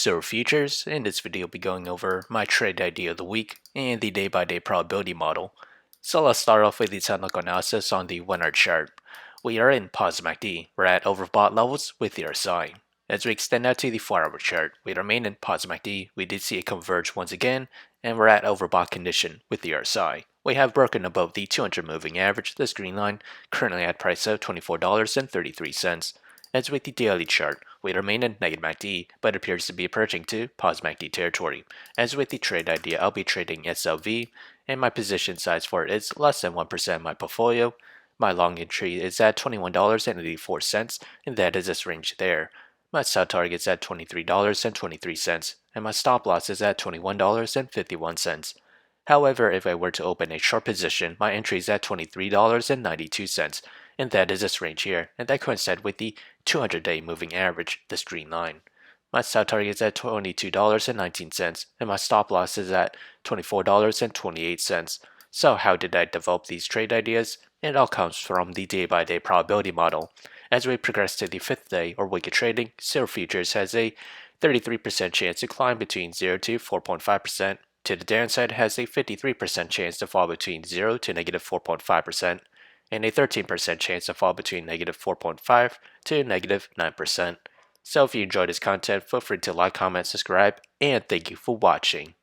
Silver Futures. In this video, I'll be going over my trade idea of the week and the day-by-day probability model. So let's start off with the technical analysis on the 1 hour chart. We are in positive MACD. We're at overbought levels with the RSI. As we extend out to the 4 hour chart, we remain in positive MACD. We did see it converge once again, and we're at overbought condition with the RSI. We have broken above the 200 moving average, this green line, currently at price of $24.33. As with the daily chart, we remain in negative MACD, but appears to be approaching to positive MACD territory. As with the trade idea, I'll be trading SLV, and my position size for it is less than 1% of my portfolio. My long entry is at $21.84, and that is this range there. My sell target is at $23.23, and my stop loss is at $21.51. However, if I were to open a short position, my entry is at $23.92, and that is this range here, and that coincides with the 200-day moving average, this green line. My sell target is at $22.19, and my stop loss is at $24.28. So how did I develop these trade ideas? It all comes from the day-by-day probability model. As we progress to the 5th day or week of trading, Silver Futures has a 33% chance to climb between 0 to 4.5%. To the downside, it has a 53% chance to fall between 0 to negative 4.5%, and a 13% chance to fall between negative 4.5 to negative 9%. So if you enjoyed this content, feel free to like, comment, subscribe, and thank you for watching.